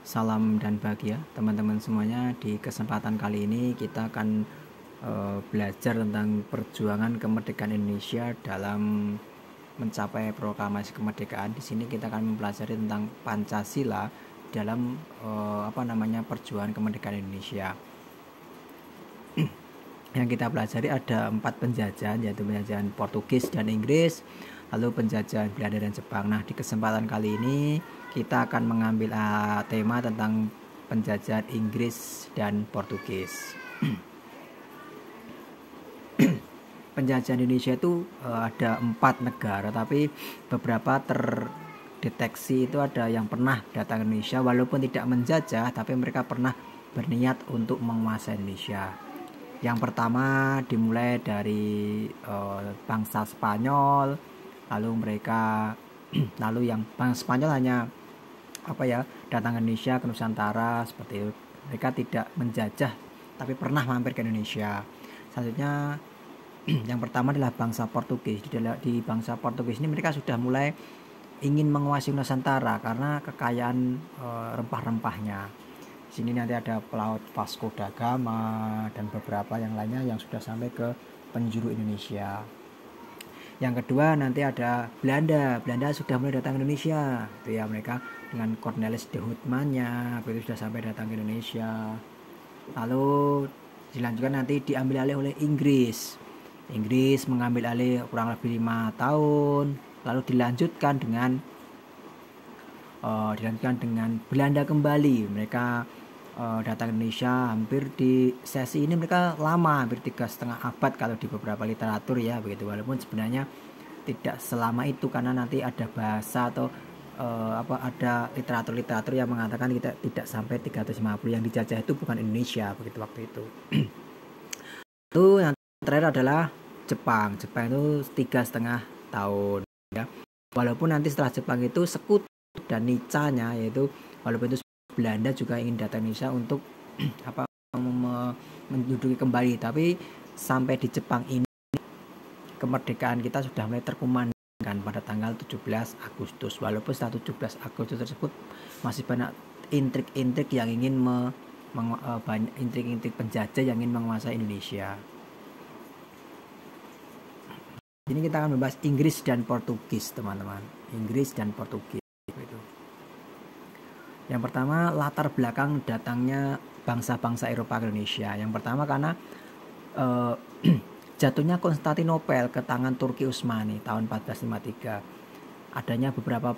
Salam dan bahagia teman-teman semuanya. Di kesempatan kali ini kita akan belajar tentang perjuangan kemerdekaan Indonesia dalam mencapai proklamasi kemerdekaan. Di sini kita akan mempelajari tentang Pancasila dalam perjuangan kemerdekaan Indonesia. Yang kita pelajari ada 4 penjajahan, yaitu penjajahan Portugis dan Inggris, lalu penjajahan Belanda dan Jepang. Nah, di kesempatan kali ini kita akan mengambil tema tentang penjajahan Inggris dan Portugis. Penjajahan Indonesia itu ada 4 negara, tapi beberapa terdeteksi itu ada yang pernah datang ke Indonesia walaupun tidak menjajah, tapi mereka pernah berniat untuk menguasai Indonesia. Yang pertama dimulai dari bangsa Spanyol, lalu yang bangsa Spanyol hanya datang ke Indonesia, ke Nusantara seperti itu. Mereka tidak menjajah tapi pernah mampir ke Indonesia. Selanjutnya yang pertama adalah bangsa Portugis. Di bangsa Portugis ini mereka sudah mulai ingin menguasai Nusantara karena kekayaan rempah-rempahnya. Di sini nanti ada pelaut Vasco da Gama dan beberapa yang lainnya yang sudah sampai ke penjuru Indonesia. Yang kedua nanti ada Belanda. Belanda sudah mulai datang ke Indonesia. Itu ya, mereka dengan Cornelis de Houtman-nya itu sudah sampai datang ke Indonesia. Lalu dilanjutkan nanti diambil alih oleh Inggris. Inggris mengambil alih kurang lebih 5 tahun. Lalu dilanjutkan dengan Belanda kembali. Mereka datang ke Indonesia hampir di sesi ini mereka lama, hampir 3,5 abad kalau di beberapa literatur ya begitu. Walaupun sebenarnya tidak selama itu karena nanti ada bahasa atau ada literatur yang mengatakan kita tidak sampai 350. Yang dijajah itu bukan Indonesia begitu waktu itu. Itu yang terakhir adalah Jepang. Jepang itu 3,5 tahun ya. Walaupun nanti setelah Jepang itu sekutu dan nicanya, yaitu walaupun itu Belanda juga ingin datang ke Indonesia untuk menduduki kembali, tapi sampai di Jepang ini kemerdekaan kita sudah mulai terkumandangkan pada tanggal 17 Agustus. Walaupun setelah 17 Agustus tersebut masih banyak intrik-intrik yang ingin intrik-intrik penjajah yang ingin menguasai Indonesia. Ini kita akan membahas Inggris dan Portugis, teman-teman. Inggris dan Portugis. Yang pertama, latar belakang datangnya bangsa-bangsa Eropa ke Indonesia. Yang pertama karena jatuhnya Konstantinopel ke tangan Turki Utsmani tahun 1453. Adanya beberapa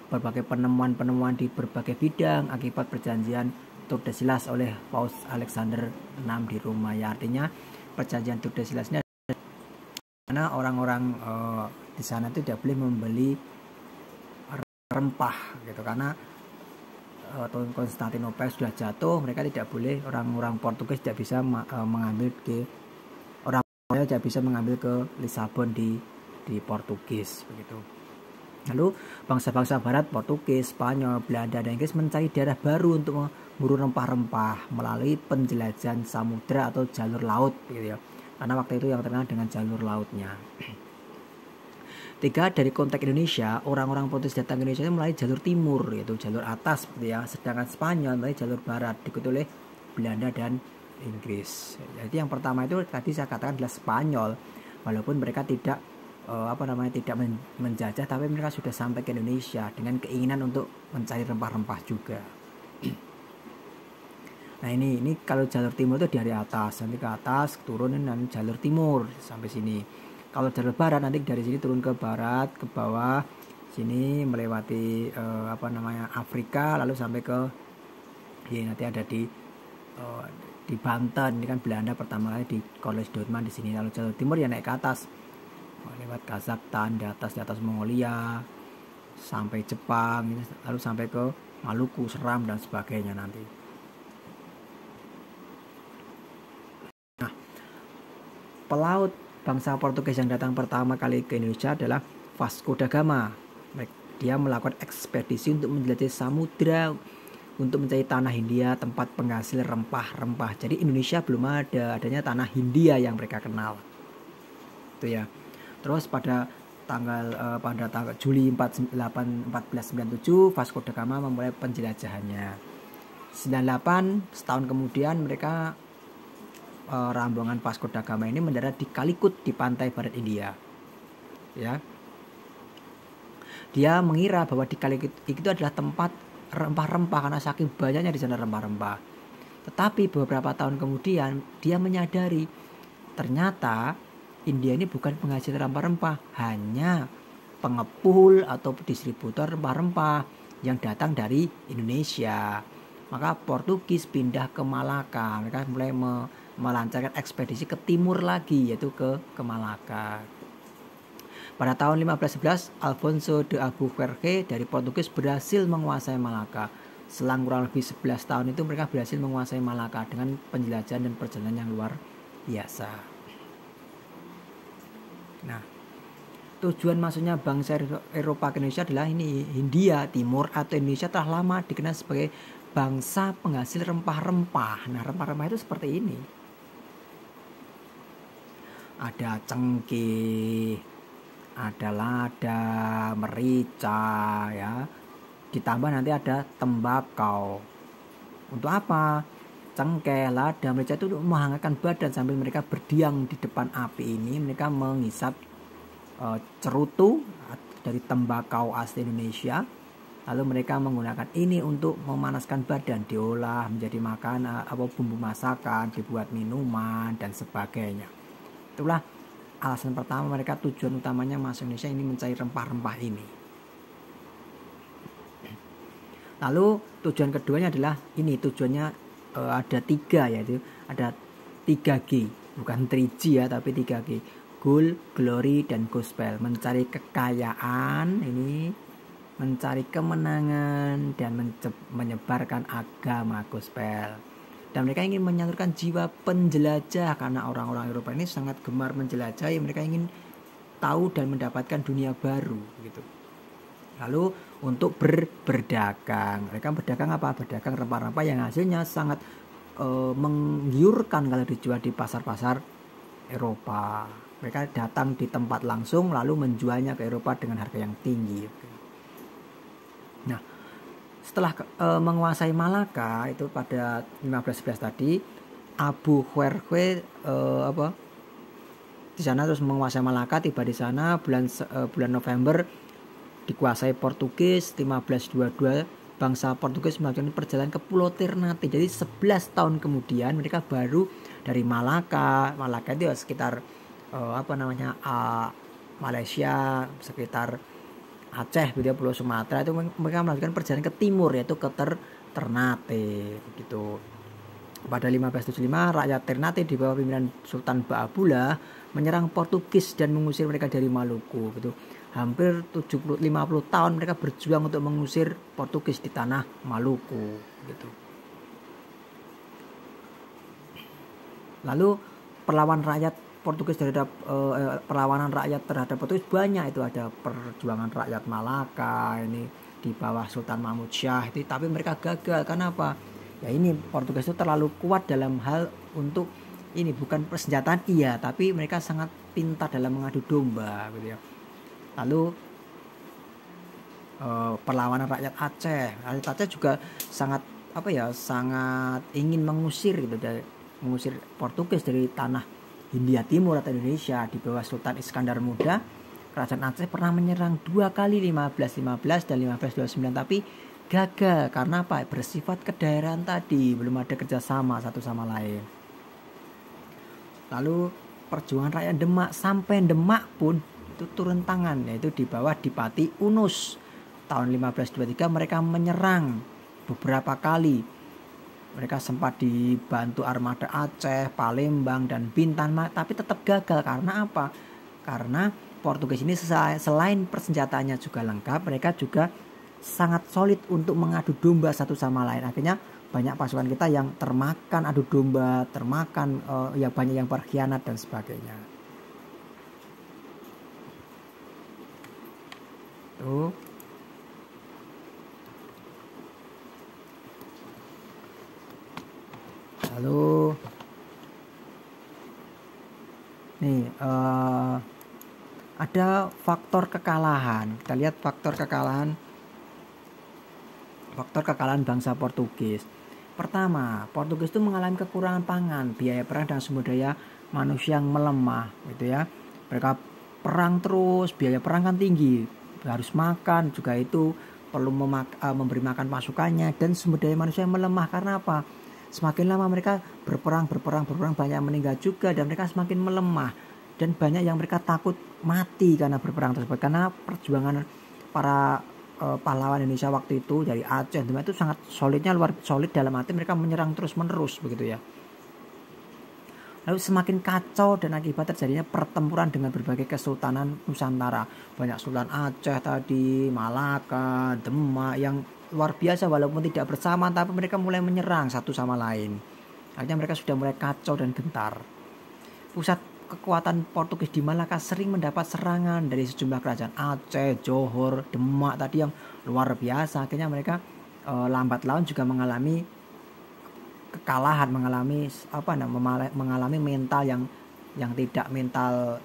berbagai penemuan di berbagai bidang akibat perjanjian Tordesillas oleh Paus Alexander VI di Roma. Ya, artinya perjanjian Tordesillas ini karena orang-orang di sana itu tidak boleh membeli rempah gitu, karena Konstantinopel sudah jatuh, mereka tidak boleh, orang-orang Portugis tidak bisa mengambil ke Lisabon di Portugis begitu. Lalu bangsa-bangsa barat Portugis, Spanyol, Belanda dan Inggris mencari daerah baru untuk memburu rempah-rempah melalui penjelajahan samudra atau jalur laut gitu ya. Karena waktu itu yang terkenal dengan jalur lautnya. 3, dari konteks Indonesia, orang-orang Portugis datang ke Indonesia melalui jalur timur, yaitu jalur atas ya, sedangkan Spanyol melalui jalur barat, diikuti oleh Belanda dan Inggris. Jadi yang pertama itu tadi saya katakan adalah Spanyol, walaupun mereka tidak tidak menjajah, tapi mereka sudah sampai ke Indonesia dengan keinginan untuk mencari rempah-rempah juga. Nah ini kalau jalur timur itu dari atas, nanti ke atas turunin dan jalur timur sampai sini. Kalau jalur barat nanti dari sini turun ke barat, ke bawah sini melewati Afrika, lalu sampai ke nanti ada di Banten. Ini kan Belanda pertama kali di Cornelis de Houtman di sini. Lalu jalur timur ya naik ke atas, lewat Kazakhstan, di atas Mongolia sampai Jepang, lalu sampai ke Maluku, Seram dan sebagainya nanti. Nah, pelaut bangsa Portugis yang datang pertama kali ke Indonesia adalah Vasco da Gama. Dia melakukan ekspedisi untuk menjelajahi samudra untuk mencari tanah Hindia, tempat penghasil rempah-rempah. Jadi Indonesia belum adanya tanah Hindia yang mereka kenal. Itu ya. Terus pada pada tanggal Juli 1497 Vasco da Gama memulai penjelajahannya. 98 setahun kemudian mereka rombongan Vasco da Gama ini mendarat di Calicut di pantai barat India. Ya. Dia mengira bahwa di Calicut itu adalah tempat rempah-rempah karena saking banyaknya di sana rempah-rempah. Tetapi beberapa tahun kemudian dia menyadari ternyata India ini bukan penghasil rempah-rempah, hanya pengepul atau distributor rempah-rempah yang datang dari Indonesia. Maka Portugis pindah ke Malaka, mereka mulai melancarkan ekspedisi ke timur lagi, yaitu ke Malaka. Pada tahun 1511, Alfonso de Albuquerque dari Portugis berhasil menguasai Malaka. Selang kurang lebih 11 tahun itu mereka berhasil menguasai Malaka dengan penjelajahan dan perjalanan yang luar biasa. Nah, tujuan masuknya bangsa Eropa ke Indonesia adalah ini, Hindia Timur atau Indonesia telah lama dikenal sebagai bangsa penghasil rempah-rempah. Nah, rempah-rempah itu seperti ini. Ada cengkeh, ada lada, merica, ya. Ditambah nanti ada tembakau. Untuk apa? Cengkeh, lada, merica itu untuk menghangatkan badan sambil mereka berdiam di depan api ini. Mereka menghisap cerutu dari tembakau asli Indonesia. Lalu mereka menggunakan ini untuk memanaskan badan, diolah menjadi makanan, bumbu masakan, dibuat minuman dan sebagainya. Itulah alasan pertama mereka, tujuan utamanya masuk Indonesia ini mencari rempah-rempah ini. Lalu tujuan keduanya adalah ini, tujuannya ada 3, yaitu ada 3G, bukan 3G ya, tapi 3G, gold, glory, dan gospel. Mencari kekayaan ini, mencari kemenangan, dan menyebarkan agama gospel. Dan mereka ingin menyalurkan jiwa penjelajah, karena orang-orang Eropa ini sangat gemar menjelajahi. Mereka ingin tahu dan mendapatkan dunia baru gitu. Lalu untuk berdagang, mereka berdagang apa? Berdagang rempah-rempah yang hasilnya sangat menggiurkan kalau dijual di pasar-pasar Eropa. Mereka datang di tempat langsung lalu menjualnya ke Eropa dengan harga yang tinggi. Nah, setelah menguasai Malaka itu pada 1511 tadi, Albuquerque di sana terus menguasai Malaka. Tiba di sana bulan November, dikuasai Portugis. 1522 bangsa Portugis melakukan perjalanan ke Pulau Ternate. Jadi 11 tahun kemudian mereka baru dari Malaka. Malaka itu sekitar Malaysia, sekitar Aceh, Pulau Sumatera, itu mereka melakukan perjalanan ke timur, yaitu ke Ternate gitu. Pada 1575 rakyat Ternate di bawah pimpinan Sultan Ba'abullah menyerang Portugis dan mengusir mereka dari Maluku gitu. Hampir 50 tahun mereka berjuang untuk mengusir Portugis di tanah Maluku gitu. Lalu perlawanan rakyat Portugis perlawanan rakyat terhadap Portugis banyak. Itu ada perjuangan rakyat Malaka ini di bawah Sultan Mahmud Syah itu, tapi mereka gagal. Karena apa? Ya ini, Portugis itu terlalu kuat dalam hal untuk ini, bukan persenjataan iya, tapi mereka sangat pintar dalam mengadu domba gitu ya. Lalu perlawanan rakyat Aceh juga sangat sangat ingin mengusir gitu, mengusir Portugis dari tanah Hindia Timur atau Indonesia. Di bawah Sultan Iskandar Muda, kerajaan Aceh pernah menyerang 2 kali, 1515 dan 1529, tapi gagal. Karena apa? Bersifat kedaerahan tadi, belum ada kerjasama satu sama lain. Lalu perjuangan rakyat Demak, sampai Demak pun itu turun tangan, yaitu di bawah Dipati Unus. Tahun 1523 mereka menyerang beberapa kali. Mereka sempat dibantu armada Aceh, Palembang, dan Bintan, tapi tetap gagal. Karena apa? Karena Portugis ini selain persenjataannya juga lengkap, mereka juga sangat solid untuk mengadu domba satu sama lain. Akhirnya banyak pasukan kita yang termakan adu domba, banyak yang berkhianat dan sebagainya. Tuh. Lalu nih Ada faktor kekalahan. Kita lihat faktor kekalahan bangsa Portugis. Pertama, Portugis itu mengalami kekurangan pangan, biaya perang dan sumber daya manusia yang melemah, gitu ya. Mereka perang terus, biaya perang kan tinggi, harus makan juga itu perlu memberi makan pasukannya, dan sumber daya manusia yang melemah. Karena apa? Semakin lama mereka berperang, banyak meninggal juga, dan mereka semakin melemah, dan banyak yang mereka takut mati karena berperang tersebut. Karena perjuangan para pahlawan Indonesia waktu itu dari Aceh itu sangat luar solid, dalam arti mereka menyerang terus menerus begitu ya. Lalu semakin kacau dan akibat terjadinya pertempuran dengan berbagai kesultanan Nusantara. Banyak Sultan Aceh tadi, Malaka, Demak yang luar biasa, walaupun tidak bersama tapi mereka mulai menyerang satu sama lain. Akhirnya mereka sudah mulai kacau dan gentar. Pusat kekuatan Portugis di Malaka sering mendapat serangan dari sejumlah kerajaan Aceh, Johor, Demak tadi yang luar biasa. Akhirnya mereka lambat laun juga mengalami kekalahan, mengalami mental yang tidak mental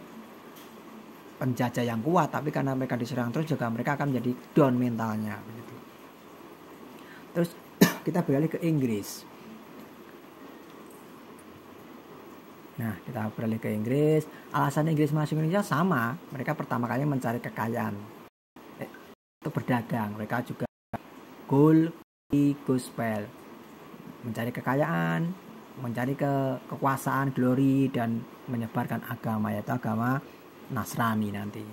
penjajah yang kuat, tapi karena mereka diserang terus juga mereka akan menjadi down mentalnya begitu. Terus kita beralih ke Inggris. Nah, kita beralih ke Inggris. Alasan Inggris masuk Indonesia sama. Mereka pertama kali mencari kekayaan untuk berdagang. Mereka juga gold, gospel, mencari kekayaan, mencari kekuasaan, glory, dan menyebarkan agama, yaitu agama Nasrani nanti.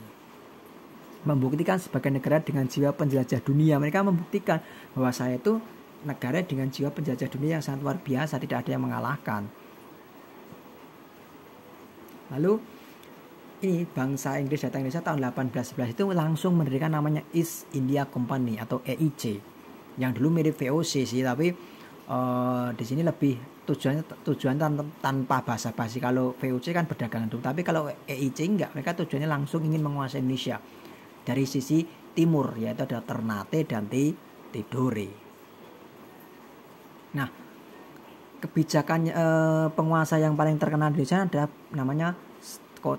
Membuktikan sebagai negara dengan jiwa penjelajah dunia. Mereka membuktikan bahwa saya itu negara dengan jiwa penjelajah dunia yang sangat luar biasa, tidak ada yang mengalahkan. Lalu ini bangsa Inggris datang Indonesia tahun 1811 itu langsung mendirikan namanya East India Company atau EIC, yang dulu mirip VOC sih, tapi di sini lebih tujuan tanpa basa-basi. Kalau VOC kan perdagangan dulu, tapi kalau EIC enggak, mereka tujuannya langsung ingin menguasai Indonesia dari sisi timur, yaitu ada Ternate dan Tidore. Nah, kebijakan penguasa yang paling terkenal di sana ada namanya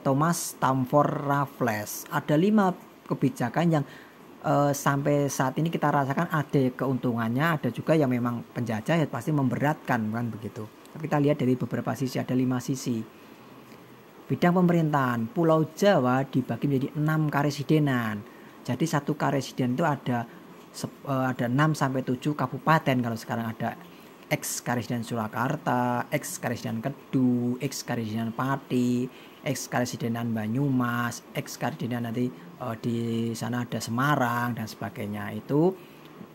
Thomas Stamford Raffles. Ada 5 kebijakan yang sampai saat ini kita rasakan ada keuntungannya, ada juga yang memang penjajah ya pasti memberatkan kan begitu. Tapi kita lihat dari beberapa sisi, ada 5 sisi. Bidang pemerintahan, Pulau Jawa dibagi menjadi 6 karesidenan. Jadi satu karesiden itu ada 6 sampai 7 kabupaten. Kalau sekarang ada ex Karesidenan Surakarta, ex Karesidenan Kedu, ex Karesidenan Pati, ex Karesidenan Banyumas, ex Karesidenan nanti di sana ada Semarang dan sebagainya. Itu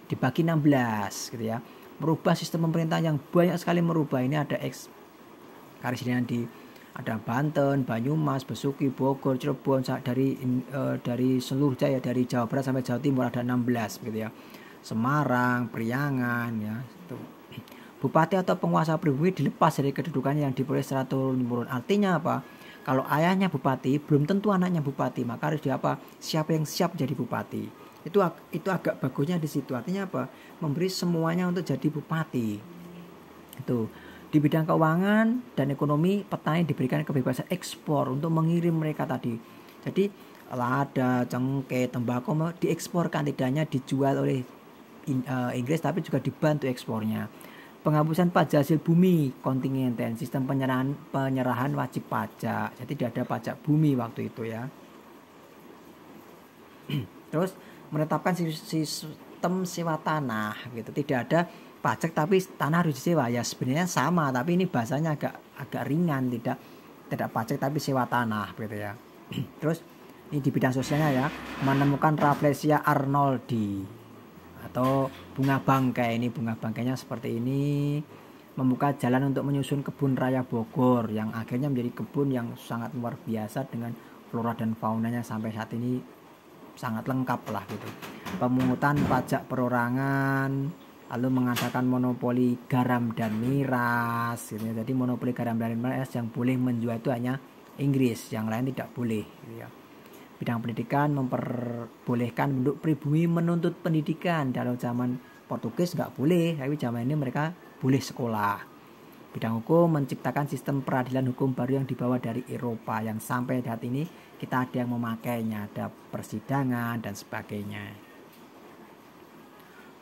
dibagi 16 gitu ya. Merubah sistem pemerintahan yang banyak sekali merubah. Ini ada ex Karesidenan ada Banten, Banyumas, Besuki, Bogor, Cirebon, dari seluruh Jaya, dari Jawa Barat sampai Jawa Timur ada 16 gitu ya. Semarang, Priangan ya, itu. Bupati atau penguasa pribumi dilepas dari kedudukannya yang diperoleh secara turun-temurun. Artinya apa? Kalau ayahnya bupati, belum tentu anaknya bupati, maka harus siapa yang siap jadi bupati. Itu agak bagusnya di situ. Artinya apa? Memberi semuanya untuk jadi bupati. Itu. Di bidang keuangan dan ekonomi, petani diberikan kebebasan ekspor untuk mengirim mereka tadi. Jadi lada, cengkeh, tembakau dieksporkan, tidak hanya dijual oleh Inggris tapi juga dibantu ekspornya. Penghapusan pajak hasil bumi, kontingenten, sistem penyerahan wajib pajak. Jadi tidak ada pajak bumi waktu itu ya. Terus menetapkan sistem sewa tanah gitu. Tidak ada pajak tapi tanah harus disewa. Ya sebenarnya sama, tapi ini bahasanya agak ringan, tidak pajak tapi sewa tanah gitu ya. Terus ini di bidang sosialnya ya, menemukan Rafflesia arnoldi atau bunga bangkai. Ini bunga bangkainya seperti ini, membuka jalan untuk menyusun kebun raya Bogor yang akhirnya menjadi kebun yang sangat luar biasa dengan flora dan faunanya sampai saat ini sangat lengkap lah gitu. Pemungutan pajak perorangan, lalu mengadakan monopoli garam dan miras gitu ya. Jadi monopoli garam dan miras yang boleh menjual itu hanya Inggris, yang lain tidak boleh gitu ya. Bidang pendidikan memperbolehkan penduduk pribumi menuntut pendidikan. Kalau zaman Portugis nggak boleh, tapi zaman ini mereka boleh sekolah. Bidang hukum menciptakan sistem peradilan hukum baru yang dibawa dari Eropa, yang sampai saat ini kita ada yang memakainya, ada persidangan dan sebagainya.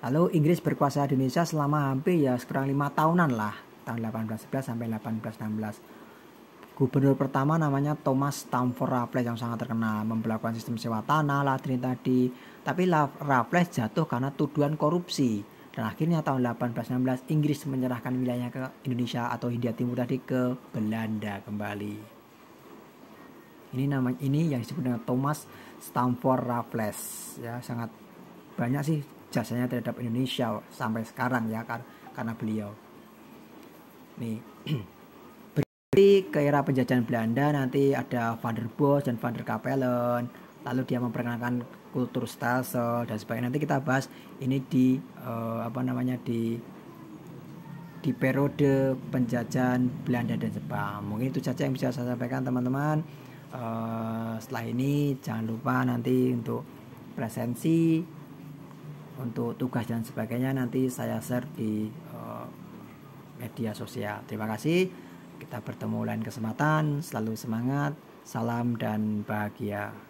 Lalu Inggris berkuasa di Indonesia selama hampir ya sekurang 5 tahunan lah, tahun 1811 sampai 1816. Gubernur pertama namanya Thomas Stamford Raffles yang sangat terkenal, memperlakukan sistem sewa tanah ladrin tadi. Tapi Raffles jatuh karena tuduhan korupsi. Dan akhirnya tahun 1816 Inggris menyerahkan wilayahnya ke Indonesia atau Hindia Timur tadi ke Belanda kembali. Ini yang disebut dengan Thomas Stamford Raffles. Ya, sangat banyak sih jasanya terhadap Indonesia sampai sekarang ya karena beliau. Nih. Ke era penjajahan Belanda nanti ada Van der Bos dan Van der Capellen, lalu dia memperkenalkan kultur stelsel dan sebagainya. Nanti kita bahas ini di di periode penjajahan Belanda dan Jepang. Mungkin itu saja yang bisa saya sampaikan teman-teman. Setelah ini jangan lupa nanti untuk presensi, untuk tugas dan sebagainya nanti saya share di media sosial. Terima kasih. Kita bertemu lain kesempatan. Selalu semangat. Salam dan bahagia.